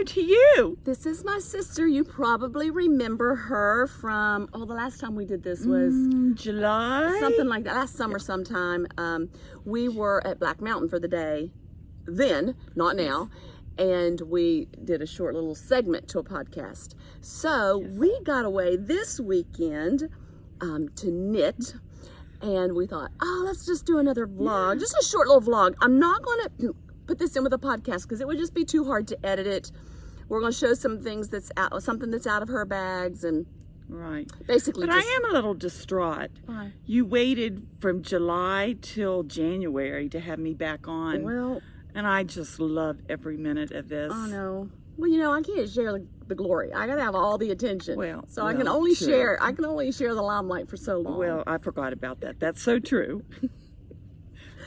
to you. This is my sister. You probably remember her from, the last time we did this was July? something like that, last summer sometime. We were at Black Mountain for the day then, not now, and we did a short little segment to a podcast. So we got away this weekend to knit, and we thought, let's just do another vlog, just a short little vlog. I'm not going to put this in with a podcast because it would just be too hard to edit it. We're going to show some things something that's out of her bags, and right, basically. But I am a little distraught. Why? You waited from July till January to have me back on. Well, and I just love every minute of this. Oh no. Well, I can't share the glory. I gotta have all the attention. I can only true. share. I can only share the limelight for so long. Well, I forgot about that. That's so true.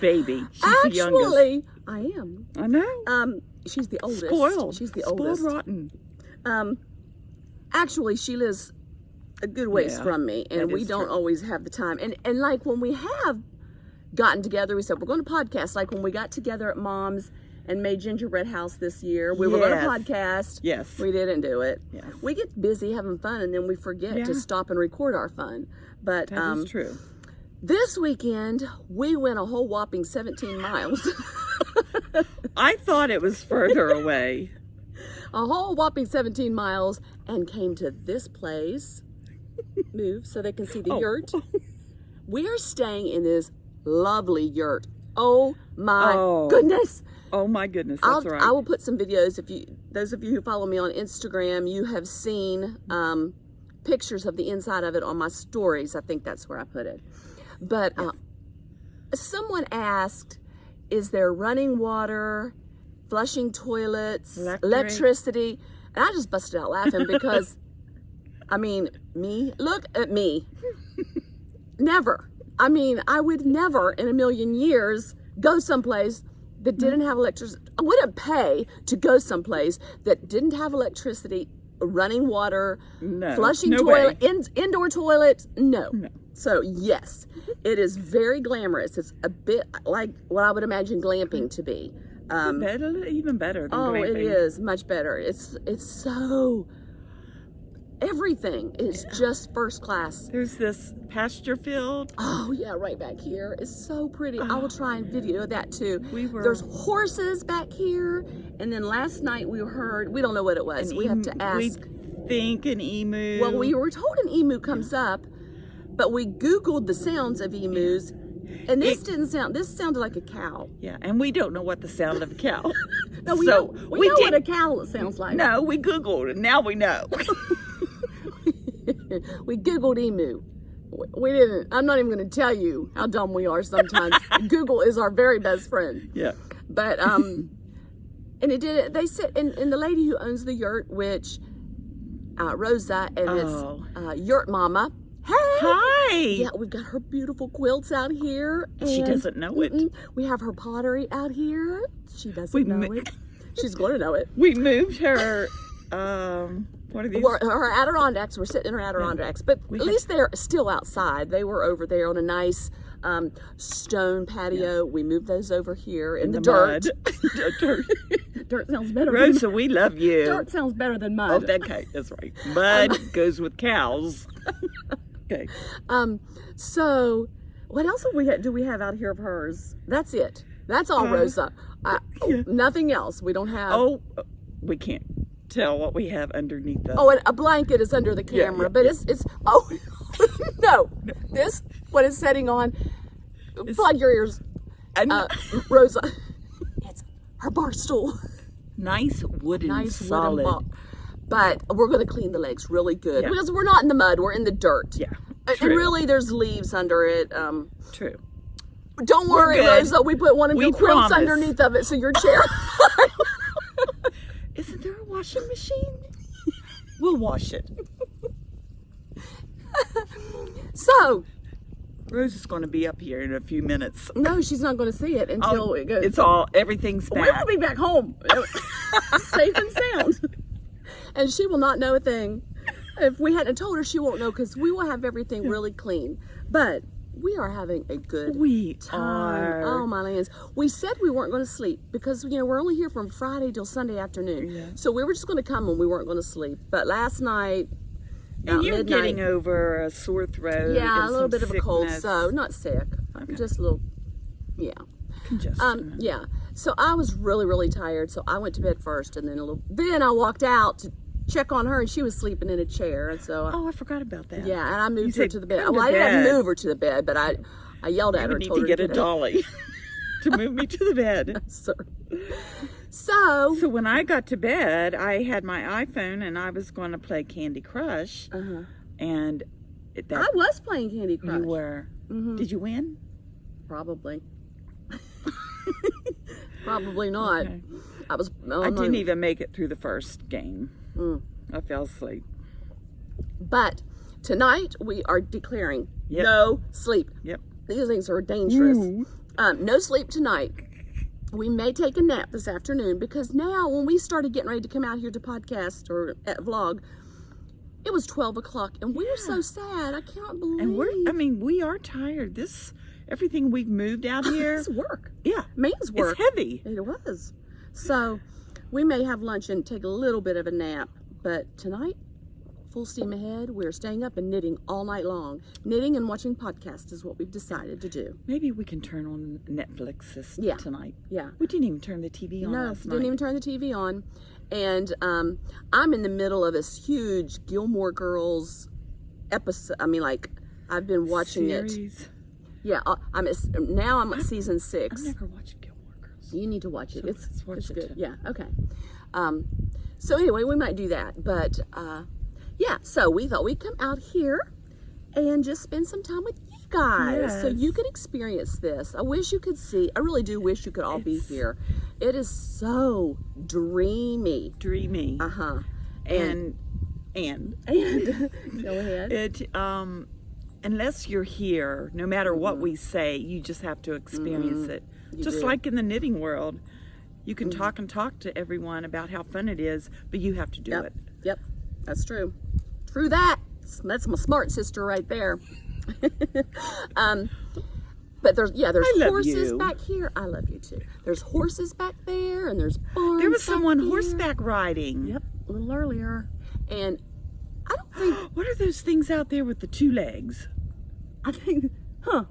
Baby, she's Actually, the youngest. I am. I know. She's the oldest. Spoiled. She's the Spoiled oldest. rotten. Actually, she lives a good ways from me, and we don't always have the time. And like when we have gotten together, we said we're going to podcast. Like when we got together at Mom's and made Gingerbread House this year, we were going to podcast. Yes. We didn't do it. Yes. We get busy having fun, and then we forget to stop and record our fun. But That is true. This weekend, we went a whole whopping 17 miles. I thought it was further away. A whole whopping 17 miles, and came to this place. Move so they can see the yurt. We are staying in this lovely yurt. Oh my goodness. Oh my goodness, that's right. I will put some videos. Those of you who follow me on Instagram, you have seen pictures of the inside of it on my stories. I think that's where I put it. But someone asked, is there running water, flushing toilets, electricity? And I just busted out laughing because, look at me. Never. I would never in a million years go someplace that didn't have electricity. I wouldn't pay to go someplace that didn't have electricity, running water, flushing toilet, indoor toilets. No. So yes, it is very glamorous. It's a bit like what I would imagine glamping to be. Even better than glamping. It is much better. It's so, everything is just first class. There's this pasture field. Oh yeah, right back here. It's so pretty. I will try and video that too. There's horses back here, and then last night we heard, we don't know what it was. We have to ask. We think an emu. Well, we were told an emu comes up, but we Googled the sounds of emus, and this sounded like a cow. Yeah, and we don't know what the sound of a cow. No, we know what a cow sounds like. No, we Googled, and now we know. We Googled emu. We didn't. I'm not even going to tell you how dumb we are sometimes. Google is our very best friend. Yeah. But, and it did, they said, and the lady who owns the yurt, which, Rosa, and it's Yurt Mama. Hey! Hi! Yeah, we've got her beautiful quilts out here. And she doesn't know it. We have her pottery out here. She doesn't know it. She's going to know it. We moved her, what are these? Her Adirondacks. We're sitting in her Adirondacks. But at least they're still outside. They were over there on a nice stone patio. Yeah. We moved those over here in the dirt. Dirt. Dirt sounds better. Rosa, we love you. Dirt sounds better than mud. Oh, okay, that's right. Mud goes with cows. Okay. So what else do we have out here of hers? That's it. That's all, Rosa. Nothing else. We don't have. Oh, we can't tell what we have underneath the. Oh, and a blanket is under the camera, but it's. Oh no! This what it's setting on. Plug your ears, Rosa. It's her bar stool. Nice wooden, solid. But we're going to clean the legs really good because we're not in the mud. We're in the dirt. Yeah. And really, there's leaves under it. True. Don't worry, Rosa. We put one of your quilts underneath of it, so your chair. Isn't there a washing machine? We'll wash it. So, Rose is going to be up here in a few minutes. No, she's not going to see it until it goes. Everything's back. We will be back home, safe and sound, and she will not know a thing. If we hadn't told her, she won't know because we will have everything really clean. But we are having a good We time. are. Oh my lands. We said we weren't going to sleep because, you know, we're only here from Friday till Sunday afternoon. Yeah. So we were just going to come and we weren't going to sleep. But last night, And about you're midnight, getting over a sore throat. yeah, and a little some bit of a cold. sickness. So not sick, Okay. just a little, yeah. Congestion. Yeah. So I was really, really tired. So I went to bed first, and then I walked out to check on her, and she was sleeping in a chair. And so, Oh, I forgot about that. yeah, and I moved You her said, to the bed. "Come to Well, I didn't have to bed." move her to the bed, but I yelled at You her. would need told to her get a it. dolly to move me to the bed. So, So when I got to bed, I had my iPhone and I was going to play Candy Crush. And that I was playing Candy Crush. you were. Did you win? Probably. Probably not. Okay. I was. I didn't even make it through the first game. I fell asleep. But tonight we are declaring Yep. no sleep. Yep. These things are dangerous. Ooh. No sleep tonight. We may take a nap this afternoon because now when we started getting ready to come out here to podcast or vlog, it was 12 o'clock and we were so sad. I can't believe. And we are tired. Everything we've moved out here. It's work. Yeah. Means work. It's heavy. It was. So we may have lunch and take a little bit of a nap, but tonight, full steam ahead. We're staying up and knitting all night long. Knitting and watching podcasts is what we've decided to do. Maybe we can turn on Netflix tonight. Yeah. We didn't even turn the TV on last night. Didn't even turn the TV on. And I'm in the middle of this huge Gilmore Girls episode. I've been watching Series. it. Yeah, I'm at season 6. I've never watched Gilmore Girls. You need to watch it. So It's let's watch it good. too. Yeah, okay. So anyway, we might do that. But yeah, so we thought we'd come out here and just spend some time with you guys so Yes. you can experience this. I wish you could see. I really do wish you could all be here. It is so dreamy. Dreamy. Uh-huh. And Go ahead. it unless you're here, no matter what we say, you just have to experience it. Just do. like in the knitting world, you can talk and talk to everyone about how fun it is, but you have to do it. Yep, that's true. True that. That's my smart sister right there. But there's I love horses you. back here. I love you too. There's horses back there, and there's barns. There was back someone here. horseback riding. Yep, a little earlier, and I don't think. What are those things out there with the 2 legs? I think, huh?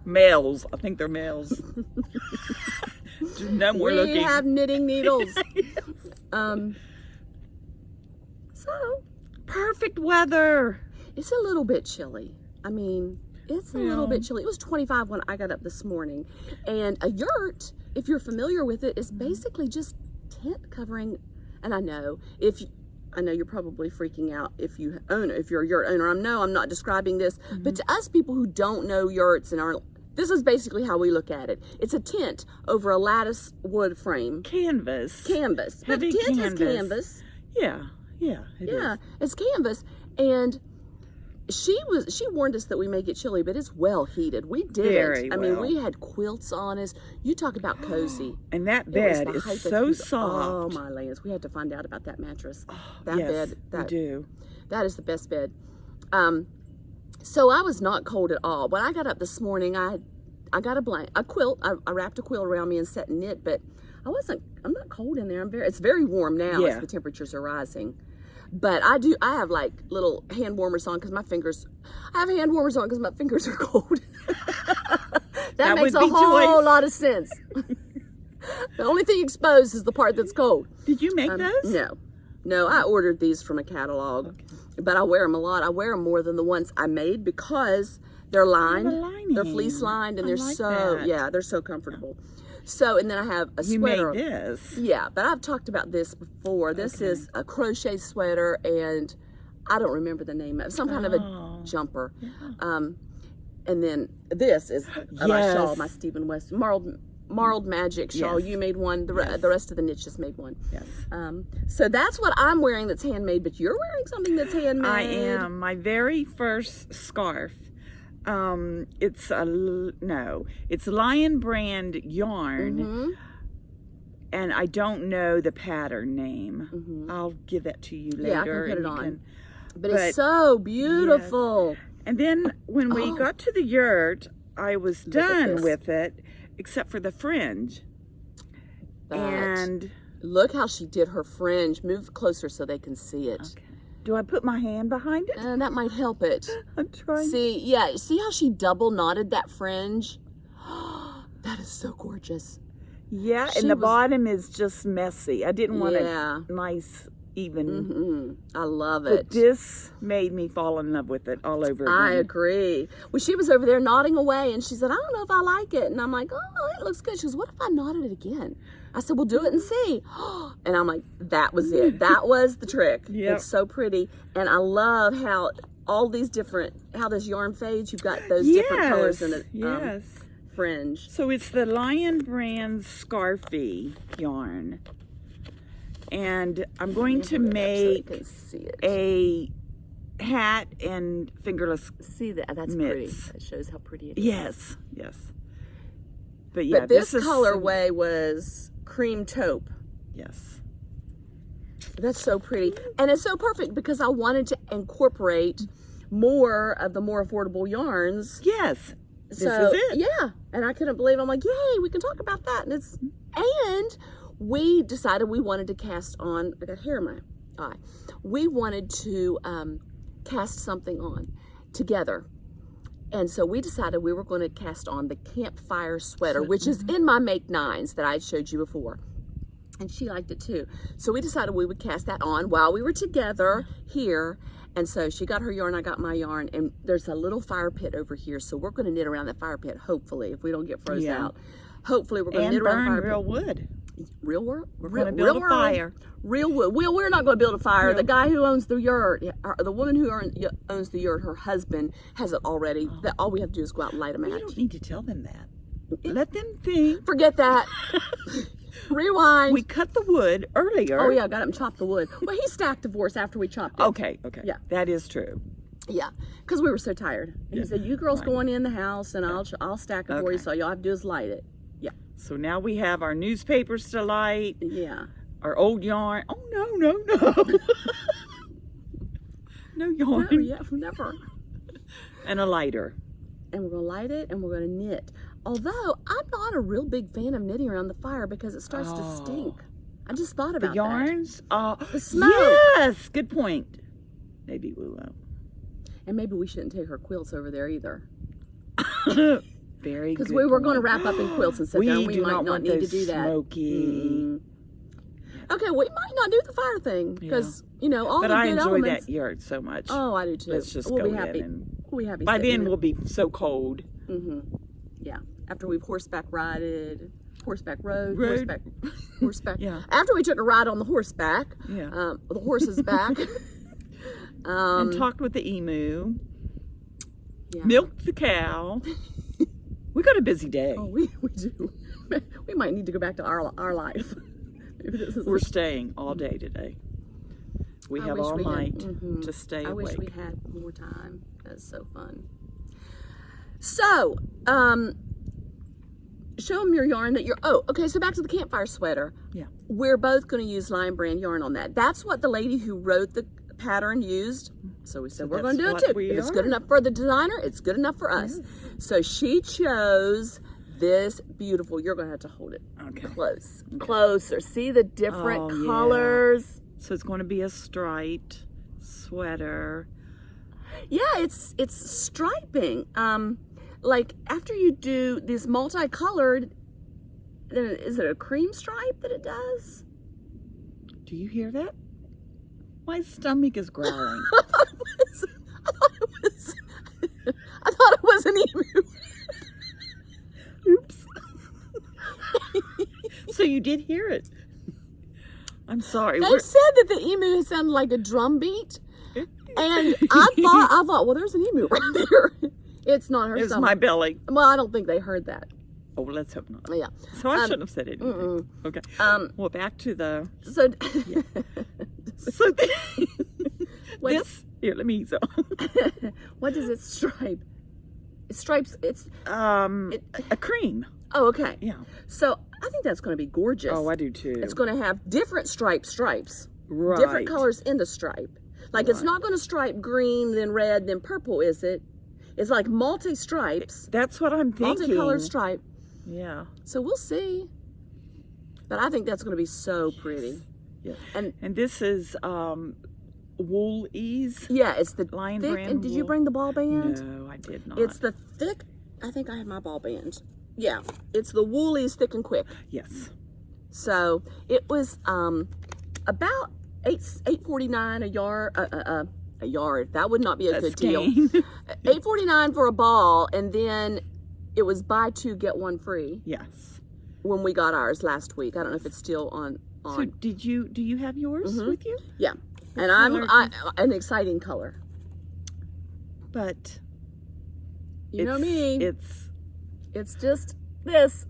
Males. I think they're males. No more We looking. have knitting needles. So Perfect weather. it's a little bit chilly. I mean, it's a little bit chilly. It was 25 when I got up this morning. And a yurt, if you're familiar with it, is basically just tent covering. And I know you're probably freaking out if you're a yurt owner. I'm not describing this, but to us people who don't know yurts this is basically how we look at it. It's a tent over a lattice wood frame. Canvas. Canvas. But Heavy tent is canvas. canvas. Yeah. It is. It's canvas. And she warned us that we may get chilly, but it's well heated. We didn't. Very I mean, well. we had quilts on us. You talk about cozy. And that It was bed the is height of so heat. soft. Oh my lands, we had to find out about that mattress. That Yes, bed, we do. that is the best bed. So I was not cold at all. When I got up this morning, I got a quilt. I wrapped a quilt around me and sat and knit, but I'm not cold in there. It's very warm now as the temperatures are rising. But I have like little hand warmers on because my fingers are cold. that makes would a be whole choice. lot of sense. The only thing exposed is the part that's cold. Did you make those? No, I ordered these from a catalog, but I wear them a lot. I wear them more than the ones I made because they're lined. They're fleece lined, and I they're like so that. they're so comfortable. So, and then I have a sweater. You made this. Yeah, but I've talked about this before. This is a crochet sweater, and I don't remember the name of it. Some kind of a jumper. Yeah. And then this is my shawl, Yes. my Stephen West Marled Magic shawl. Yes. You made one. The rest of the niches made one. Yes. So that's what I'm wearing that's handmade, but you're wearing something that's handmade. I am. My very first scarf. It's LionBrand yarn, and I don't know the pattern name. I'll give that to you later. Yeah, I can put it and you on. can- But it's so beautiful. And then when we got to the yurt, I was done with it, except for the fringe. And look how she did her fringe. Move closer so they can see it. Okay. Do I put my hand behind it? That might help it. I'm trying. See how she double knotted that fringe? That is so gorgeous. Yeah, and the bottom is just messy. I didn't want a nice, even. I love it. But this made me fall in love with it all over again. I agree. Well, she was over there nodding away, and she said, I don't know if I like it. And I'm like, oh, it looks good. She goes, what if I knotted it again? I said, well, do it and see. And I'm like, that was it. That was the trick. Yep. It's so pretty. And I love how all these how this yarn fades. You've got those different colors in it. Fringe. So it's the LionBrand Scarfy yarn. And I'm going to make a hat and fingerless that's mitts. Pretty. That shows how pretty it is. Yes, yes. But yeah, but this colorway was cream taupe. Yes. That's so pretty. And it's so perfect because I wanted to incorporate more of the more affordable yarns. Yes. This is it. Yeah. And I couldn't believe I'm like, yay, we can talk about that. And we decided we wanted to cast on, I got hair in my eye. We wanted to cast something on together. And so we decided we were going to cast on the Campfire Sweater, which is in my Make 9s that I showed you before. And she liked it too. So we decided we would cast that on while we were together here. And so she got her yarn, I got my yarn, and there's a little fire pit over here. So we're going to knit around that fire pit, hopefully, if we don't get frozen out. Hopefully we're going to knit around the fire pit. real wood. Real wood? We're going to build a fire. Real wood. Well, we're not going to build a fire. The guy who owns the yurt, the woman who owns the yurt, her husband has it already. All we have to do is go out and light a match. You don't need to tell them that. Let them think. Forget that. Rewind. We cut the wood earlier. Oh, yeah, got up and chopped the wood. Well, he stacked the force after we chopped it. Okay. Yeah. That is true. Yeah, because we were so tired. And he said, you girls go on in the house, and I'll stack it for you, so all you have to do is light it. Yeah. So now we have our newspapers to light. Yeah. Our old yarn. Oh, no. No yarn. No, yeah, never. And a lighter. And we're going to light it, and we're going to knit. Although, I'm not a real big fan of knitting around the fire because it starts to stink. I just thought about the yarns? The smoke. Yes, good point. Maybe we won't. And maybe we shouldn't take her quilts over there either. Very good. Because we were going to wrap up in quilts and sit there, and we might not need to do that. Smoky. Okay, we might not do the fire thing because all but the I good enjoy elements. that yurt so much. Oh, I do too. Let's just we'll go be happy. We'll be happy. By then we'll be so cold. Yeah. After we've horseback rode. Horseback. Yeah. After we took a ride on the horseback. Yeah. The horse's back. And talked with the emu. Yeah. Milked the cow. We got a busy day. Oh, we do. We might need to go back to our life. We're staying all day today. We have all night to stay awake. I wish we had more time. That's so fun. So, show them your yarn that you're, okay, so back to the Campfire Sweater. Yeah. We're both going to use LionBrand yarn on that. That's what the lady who wrote the pattern used. So we said, we're going to do it too. If it's good enough for the designer, it's good enough for us. Yes. So she chose this beautiful, you're going to have to hold it closer. See the different colors? Yeah. So it's going to be a striped sweater. Yeah, it's striping. Like after you do these multicolored, then is it a cream stripe that it does? Do you hear that? My stomach is growling. I thought it was an emu. Oops. So you did hear it. I'm sorry. They said that the emu sounded like a drum beat. And I thought, well, there's an emu right there. It's not her stomach. It's my belly. Well, I don't think they heard that. Oh, well, let's hope not. Yeah. So I shouldn't have said anything. Okay. Well, back to the... So... So this... Here, let me ease up. What does it stripe? It stripes... It's... a cream. Oh, okay. Yeah. So I think that's going to be gorgeous. Oh, I do too. It's going to have different stripes. Right. Different colors in the stripe. Like it's not going to stripe green, then red, then purple, is it? It's like multi-stripes. That's what I'm thinking. Multi-color stripe. Yeah. So we'll see. But I think that's going to be so pretty. Yeah. And this is Wool Ease. yeah, it's the LionBrand thick. And did you wool. bring the ball band? No, I did not. It's the thick. I think I have my ball band. Yeah, it's the Woolies Thick and Quick. Yes. So it was about $8.49 a yard. A yard. That would not be a good deal. $8.49 for a ball, and then it was buy two get one free. Yes. When we got ours last week, I don't know if it's still on. So do you have yours with you? Yeah, What and color? an exciting color. But You know me. It's just this.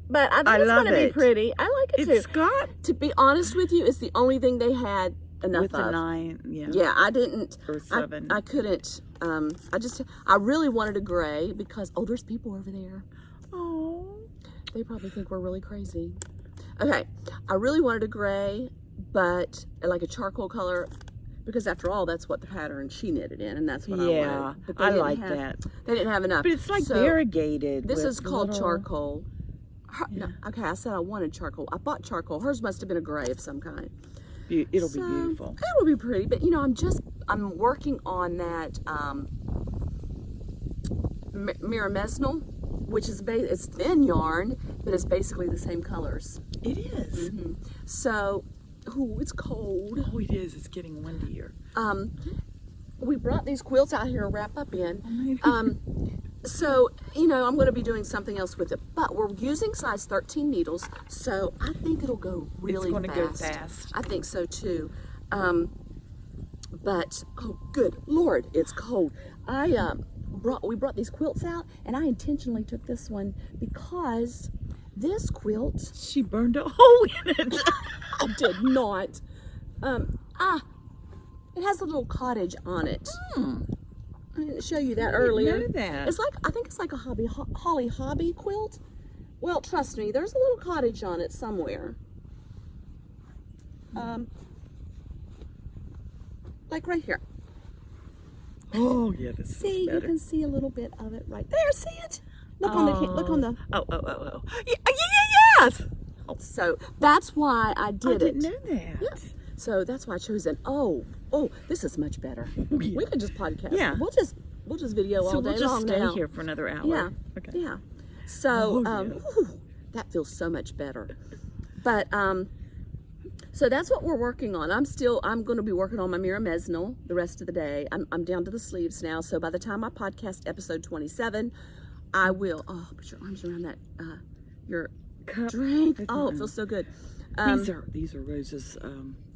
But I think it's love going to be it. pretty. I like it it's too. got To be honest with you, it's the only thing they had enough with of. a 9. Yeah. Yeah, I didn't. Or 7. I couldn't. I really wanted a gray because there's people over there. Oh. They probably think we're really crazy. Okay, I really wanted a gray, but like a charcoal color, because after all, that's what the pattern she knitted in, and that's what I wanted. But they I didn't like have- that. They didn't have enough. But it's like So, variegated. This with is called little- charcoal. No, okay, I said I wanted charcoal. I bought charcoal. Hers must have been a gray of some kind. It'll be So, beautiful. It will be pretty, but I'm working on that Mirror which is it's thin yarn, but it's basically the same colors. It is. So, it's cold. Oh, it is. It's getting windier. We brought these quilts out here to wrap up in. Oh, So, I'm going to be doing something else with it, but we're using size 13 needles, so I think it'll go really fast. It's going to go fast. I think so too. But, oh, good Lord, it's cold. We brought these quilts out, and I intentionally took this one because this quilt, She burned a hole in it. I did not. It has a little cottage on it. I didn't show you that earlier. I didn't know that. I think it's like a Holly Hobby quilt. Well, trust me, there's a little cottage on it somewhere. Like right here. Oh, yeah, this See, is better. you can see a little bit of it right there. See it? Look on the. Oh. Yes. So that's why I I did didn't it. know that. Yeah. So that's why I chose it. Oh, this is much better. We could just podcast. Yeah. We'll just video all So day we'll just long stay now. here for another hour. Yeah. Okay. Yeah. So Oh, yeah. whew, that feels so much better. But so that's what we're working on. I'm going to be working on my Mira Mesnil the rest of the day. I'm down to the sleeves now. So by the time I podcast episode 27, I will. Oh, put your arms around that. Your Cup. drink. Oh, it feels so good. These are Rose's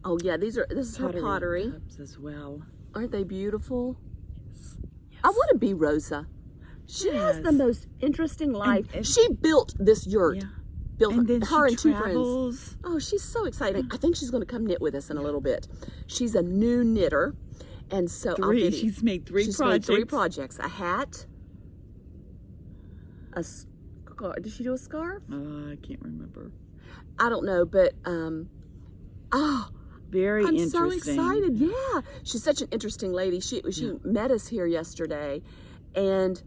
Oh yeah, this is her pottery. cups as well. Aren't they beautiful? Yes. I want to be Rosa. She has the Yes. most interesting life. and- She built this yurt. Yeah. Built And then her she and two friends. travels. Oh, she's so exciting. I think she's going to come knit with us in a little bit. She's a new knitter. And so She's made 3 she's projects. made 3 projects. A hat, a scarf. Did she do a scarf? I can't remember. I don't know, but Very I'm interesting. so excited. Yeah. She's such an interesting lady. She met us here yesterday, and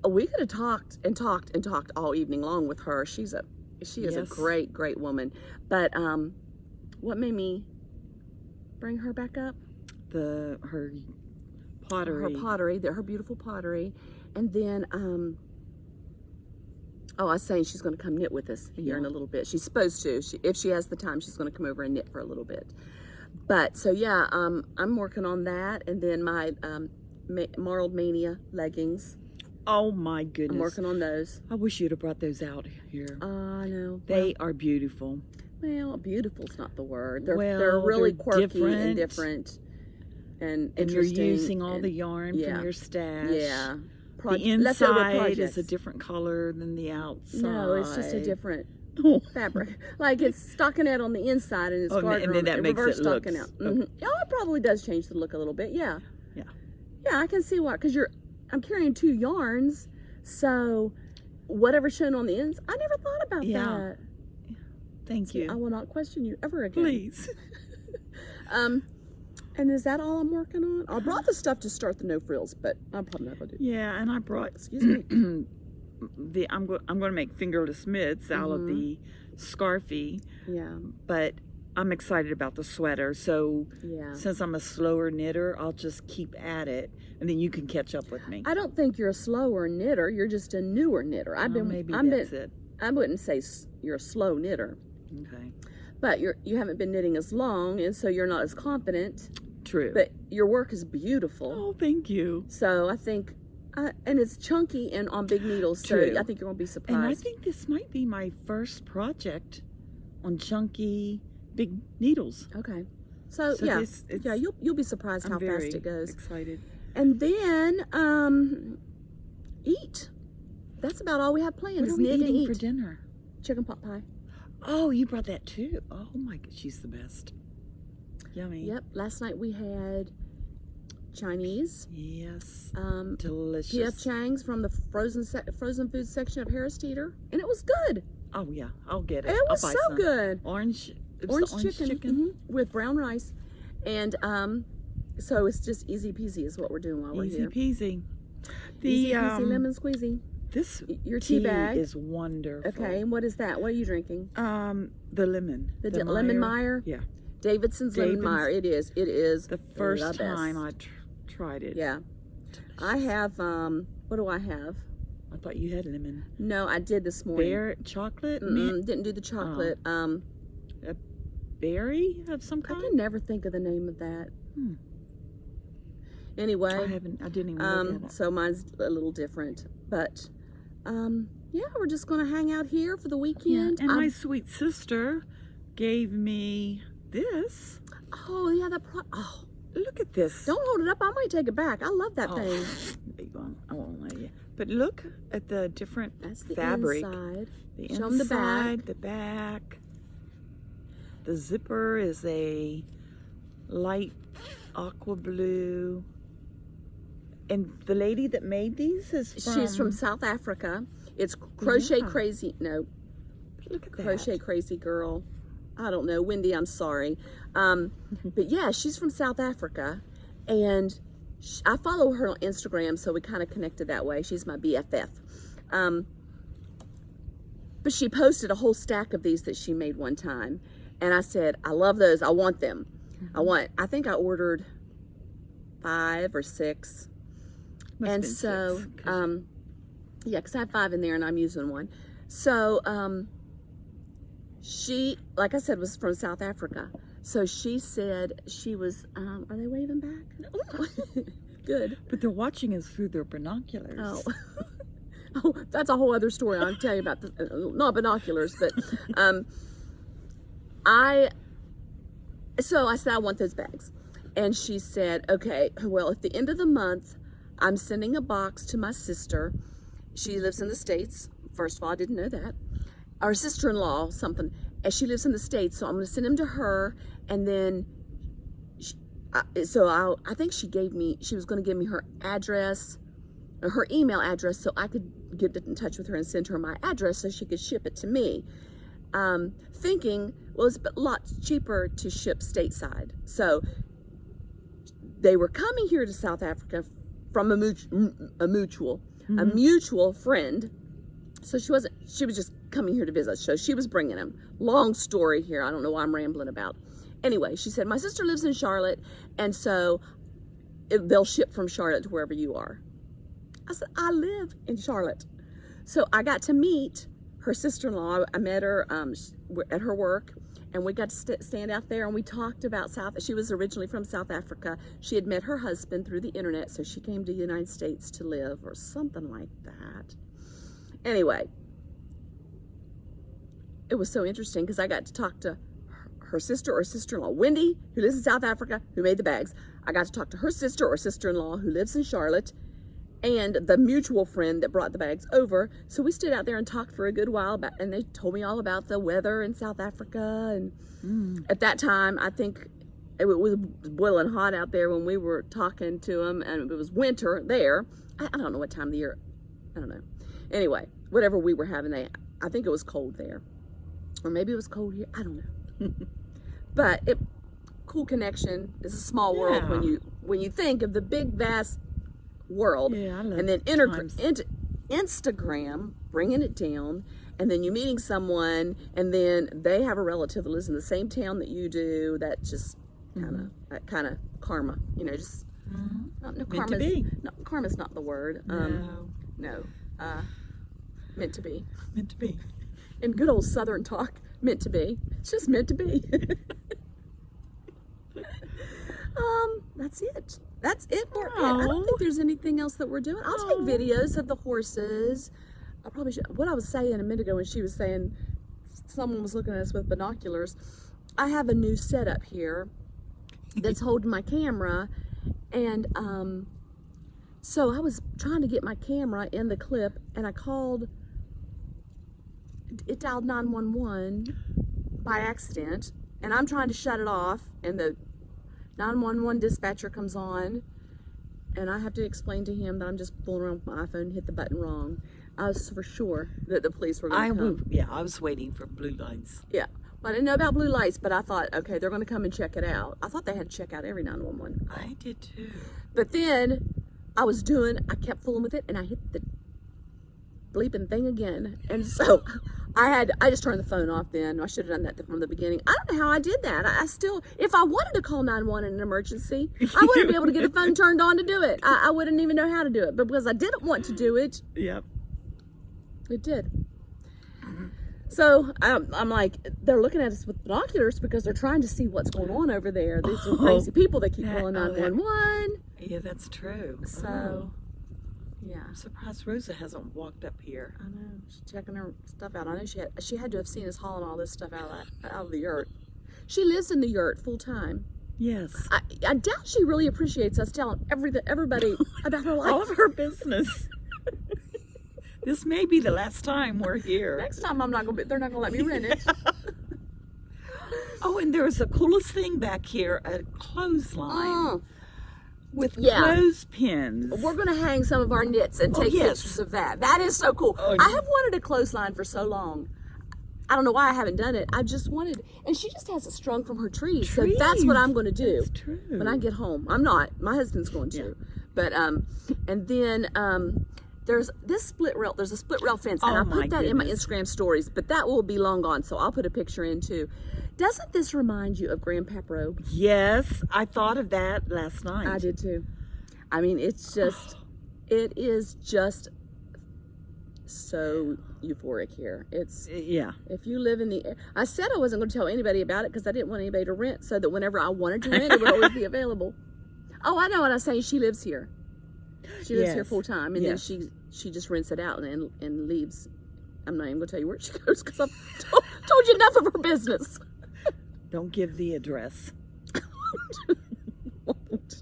we could have talked and talked and talked all evening long with her. She is a Yes. great woman. But what made me bring her back up? Her pottery. Her pottery, her beautiful pottery. And then I was saying she's going to come knit with us here in a little bit. She's supposed to. If she has the time, she's going to come over and knit for a little bit. But so yeah, I'm working on that, and then my Marled Mania leggings. Oh my goodness. I'm working on those. I wish you'd have brought those out here. I know. They are beautiful. Well, beautiful's not the word. They're Well, really they're quirky and different. different and And you're interesting. using all and- the yarn yeah. from your stash. Yeah. The leftover inside projects. is a different color than the outside. No, it's just a different Oh. fabric. Like it's stockinette on the inside and it's Oh, garter and then on that the makes reverse it look stockinette. okay. Oh, it probably does change the look a little bit. Yeah. Yeah. Yeah, I can see why. Because I'm carrying 2 yarns, so whatever's shown on the ends, I never thought about Yeah. that. Thank you. I will not question you ever again. Please. And is that all I'm working on? I brought the stuff to start the no frills, but I'm probably not gonna do it. Yeah, and I brought, Excuse me. I'm going to make fingerless mitts out of the scarfie. Yeah. But I'm excited about the sweater. So Yeah. since I'm a slower knitter, I'll just keep at it, and then you can catch up with me. I don't think you're a slower knitter. You're just a newer knitter. Maybe that's it. I wouldn't say you're a slow knitter. Okay. But you haven't been knitting as long, and so you're not as confident. True. But your work is beautiful. Oh, thank you. So I think, and it's chunky and on big needles. True. So I think you're gonna be surprised. And I think this might be my first project on chunky big needles. Okay. So yeah, you'll be surprised how fast it goes. Excited. And then eat. That's about all we have planned. What is are we knit and eating eat. for dinner? Chicken pot pie. Oh, you brought that too. Oh my God, she's the best. Yummy. Yep. Last night we had Chinese. Yes. Delicious. Delicious. P.F. Chang's from the frozen food section of Harris Teeter, and it was good. Oh yeah, I'll get it. It was I'll buy so some. good. Orange chicken, with brown rice, and so it's just easy peasy is what we're doing while we're here. Easy peasy. Easy peasy lemon squeezy. This your tea bag is wonderful. Okay, and what is that? What are you drinking? The lemon. The lemon Meyer. Yeah. Davidson's lemon Meyer. It is. It is the first time I tried it. Yeah. Delicious. I have. What do I have? I thought you had lemon. No, I did this morning. Bear chocolate. Didn't do the chocolate. A berry of some kind. I can never think of the name of that. Anyway, I didn't even look at it. So mine's a little different, but yeah, we're just gonna hang out here for the weekend. Yeah, and my sweet sister gave me this. Oh yeah, oh, look at this. Don't hold it up. I might take it back. I love that thing. Big one. I won't let you. But look at the different That's the fabric. Inside. The Show inside, them the back. The zipper is a light aqua blue. And the lady that made these She's from South Africa. It's Crochet Crazy. No. Look at that. Crochet Crazy Girl. I don't know. Wendy, I'm sorry. But yeah, she's from South Africa. And I follow her on Instagram, so we kind of connected that way. She's my BFF. But she posted a whole stack of these that she made one time. And I said, I love those. I want them. I think I ordered 5 or 6. And so, yeah, because I have 5 in there and I'm using one. So, she, like I said, was from South Africa. So she said she was, are they waving back? Good. But they're watching us through their binoculars. Oh. Oh, that's a whole other story. I'll tell you about not binoculars, but so I said, I want those bags. And she said, okay, well, at the end of the month, I'm sending a box to my sister. She lives in the States. First of all, I didn't know that. Our sister-in-law, something. And she lives in the States, so I'm going to send them to her. And then, I think she was going to give me her address, or her email address, so I could get in touch with her and send her my address so she could ship it to me. Thinking, well, it's a lot cheaper to ship stateside. So they were coming here to South Africa from a mutual friend. So she was just coming here to visit. So she was bringing them. Long story here. I don't know what I'm rambling about. Anyway, she said, my sister lives in Charlotte, and so they'll ship from Charlotte to wherever you are. I said, I live in Charlotte. So I got to meet her sister-in-law. I met her at her work, and we got to stand out there, and we talked about she was originally from South Africa. She had met her husband through the internet, so she came to the United States to live, or something like that. Anyway, it was so interesting because I got to talk to her sister or sister-in-law, Wendy, who lives in South Africa, who made the bags. I got to talk to her sister or sister-in-law who lives in Charlotte, and the mutual friend that brought the bags over. So we stood out there and talked for a good while and they told me all about the weather in South Africa. And at that time, I think it was boiling hot out there when we were talking to them, and it was winter there. I don't know what time of the year. I don't know. Anyway, whatever we were having, I think it was cold there, or maybe it was cold here. I don't know. But cool connection. It's a small world when you think of the big vast world, Yeah, I love and then times. Instagram, bringing it down, and then you meeting someone, and then they have a relative that lives in the same town that you do. That just kind of karma, you know, just Meant to be. Karma's not the word. No, meant to be. Meant to be. In good old Southern talk, meant to be. It's just meant to be. That's it. That's it for it. I don't think there's anything else that we're doing. I'll take videos of the horses. I probably should. What I was saying a minute ago when she was saying someone was looking at us with binoculars, I have a new setup here that's holding my camera, and so I was trying to get my camera in the clip, and I called. It dialed 911 by accident, and I'm trying to shut it off, and the 911 dispatcher comes on, and I have to explain to him that I'm just fooling around with my iPhone and hit the button wrong. I was for sure that the police were going to come. Yeah, I was waiting for blue lights. Yeah. Well, I didn't know about blue lights, but I thought, okay, they're going to come and check it out. I thought they had to check out every 911 call. I did too. But then I kept fooling with it, and I hit the bleeping thing again. And so I just turned the phone off then. I should have done that from the beginning. I don't know how I did that. I still, if I wanted to call 911 in an emergency, I wouldn't be able to get the phone turned on to do it. I wouldn't even know how to do it. But because I didn't want to do it, Yep. it did. So I'm like, they're looking at us with binoculars because they're trying to see what's going on over there. These are crazy people that keep calling 911. Yeah, that's true. So, yeah. I'm surprised Rosa hasn't walked up here. I know. She's checking her stuff out. I know she had to have seen us hauling all this stuff out of the yurt. She lives in the yurt full time. Yes. I doubt she really appreciates us telling everybody about her life. All of her business. This may be the last time we're here. Next time they're not gonna let me rent it. Oh, and there's the coolest thing back here, a clothesline with clothespins. We're gonna hang some of our knits and take pictures of that. That is so cool. Oh, I have wanted a clothesline for so long. I don't know why I haven't done it. I just wanted, and she just has it strung from her trees. So that's what I'm going to do. That's true. When I get home. I'm not. My husband's going to. But and then there's this split rail. There's a split rail fence, and I put that in my Instagram stories. But that will be long gone, so I'll put a picture in too. Doesn't this remind you of Grandpap Robe? Yes, I thought of that last night. I did too. I mean, it's just, it is just so euphoric here. It's if you live in the, I said I wasn't going to tell anybody about it because I didn't want anybody to rent, so that whenever I wanted to rent, it would always be available. Oh, I know what I was saying. She lives here. She lives here full time, and then she just rents it out and leaves. I'm not even going to tell you where she goes because I've told you enough of her business. Don't give the address.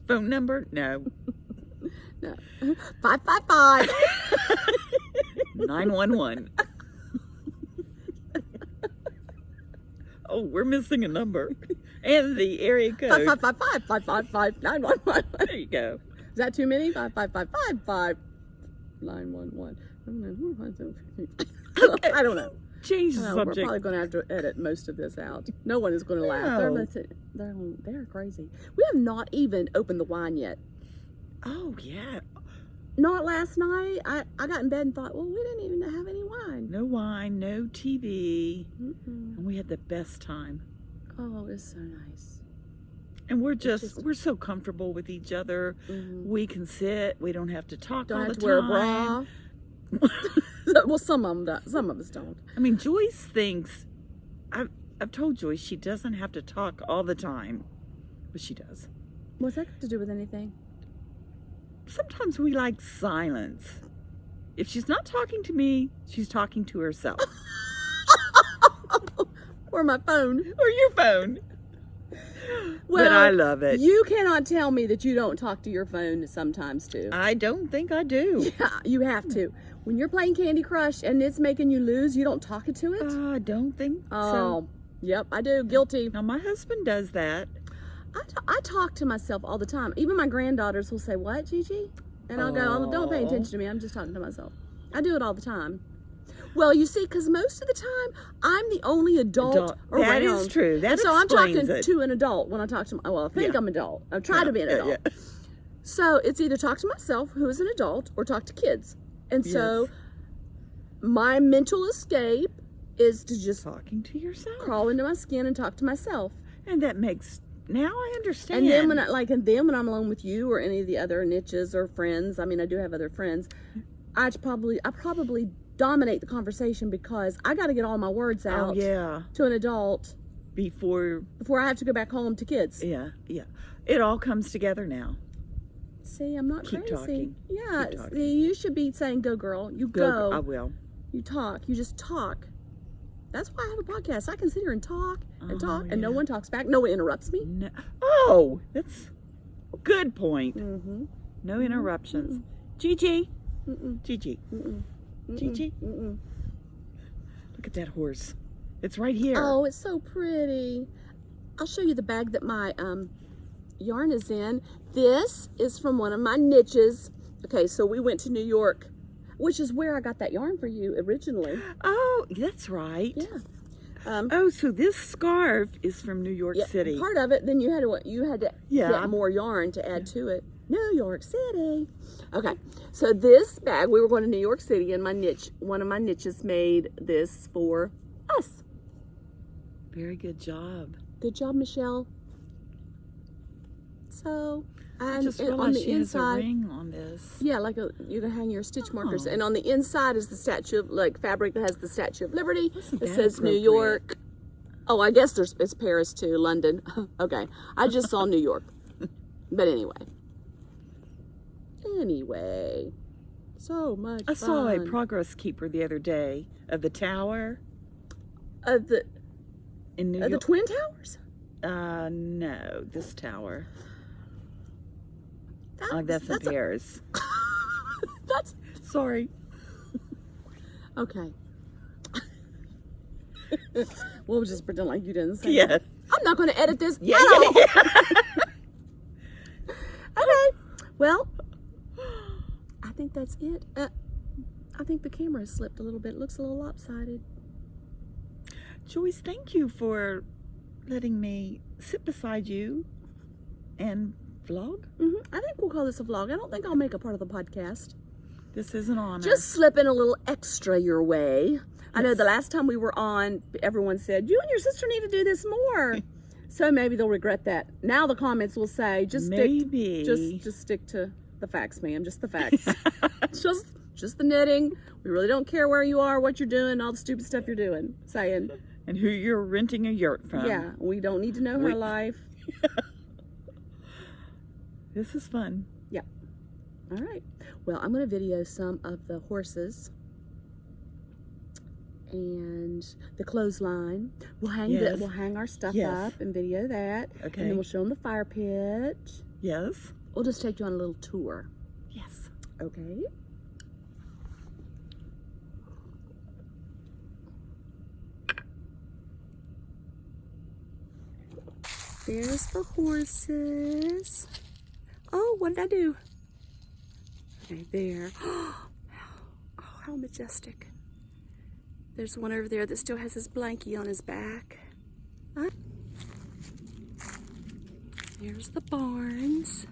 Phone number? No. No. 555. 911. Oh, we're missing a number. And the area code. 555-555-911. There you go. Is that too many? 555-555-911. Okay. I don't know. Change the subject. We're probably going to have to edit most of this out. No one is going to laugh. They're crazy. We have not even opened the wine yet. Oh, yeah. Not last night. I got in bed and thought, well, we didn't even have any wine. No wine, no TV. And we had the best time. Oh, it's so nice. And we're so comfortable with each other. We can sit. We don't have to talk all the time. Don't have to wear a bra. Well, some of us don't. I mean, Joyce thinks, I've told Joyce she doesn't have to talk all the time, but she does. What's that got to do with anything? Sometimes we like silence. If she's not talking to me, she's talking to herself. Or my phone. Or your phone. Well, but I love it. You cannot tell me that you don't talk to your phone sometimes too. I don't think I do. Yeah, you have to. When you're playing Candy Crush and it's making you lose, you don't talk to it? I don't think so. Oh, yep, I do. Guilty. Now, my husband does that. I talk to myself all the time. Even my granddaughters will say, "What, Gigi?" And I'll go, "Oh, don't pay attention to me. I'm just talking to myself." I do it all the time. Well, you see, because most of the time, I'm the only adult around. That is true. That and so I'm explains talking it. to an adult when I talk to, well, I think I'm adult. I'm trying to be an adult. Yeah. So it's either talk to myself, who is an adult, or talk to kids. And so my mental escape is to just Talking to yourself. crawl into my skin and talk to myself. And that makes, now I understand. And then when I'm alone with you or any of the other niches or friends, I mean, I do have other friends, I probably dominate the conversation because I got to get all my words out to an adult before I have to go back home to kids. Yeah. It all comes together now. See, I'm not Keep crazy. talking. Yeah, Keep talking. see, you should be saying, go girl, you go. I will. You talk, you just talk. That's why I have a podcast. I can sit here and talk and talk, and no one talks back. No one interrupts me. No. Oh, that's a good point. Mm-hmm. No interruptions. Gigi. Gigi. Gigi. Look at that horse. It's right here. Oh, it's so pretty. I'll show you the bag that my yarn is in. This is from one of my niches. Okay, so we went to New York, which is where I got that yarn for you originally. Oh, that's right. Yeah. Oh, so this scarf is from New York City. Part of it. Then you had to get more yarn to add to it. New York City. Okay, so this bag, we were going to New York City, and one of my niches made this for us. Very good job. Good job, Michelle. So, I just realized on the she has a inside, ring on this. yeah, like you can hang your stitch markers, and on the inside is the statue of fabric that has the Statue of Liberty. It says New York. Oh, I guess it's Paris too, London. Okay, I just saw New York, but anyway, so much. I saw a progress keeper the other day of the tower of the in New York. the Twin Towers. No, this tower. That's in Paris. That's Sorry. okay. We'll just pretend like you didn't say Yeah. that. I'm not going to edit this Yeah. at all. Okay. Well, I think that's it. I think the camera has slipped a little bit. It looks a little lopsided. Joyce, thank you for letting me sit beside you and vlog. I think we'll call this a vlog. I don't think I'll make a part of the podcast. This is an honor. Just slipping a little extra your way. I know the last time we were on, everyone said, you and your sister need to do this more. So maybe they'll regret that. Now the comments will say, just stick to the facts, ma'am. Just the facts. just the knitting. We really don't care where you are, what you're doing, all the stupid stuff you're doing, saying. And who you're renting a yurt from. Yeah, we don't need to know her life. This is fun. Yeah. All right. Well, I'm going to video some of the horses and the clothesline. We'll hang our stuff up and video that. Okay. And then we'll show them the fire pit. Yes. We'll just take you on a little tour. Yes. Okay. There's the horses. Oh, what did I do? Okay, there. Oh, how majestic. There's one over there that still has his blankie on his back. There's the barns.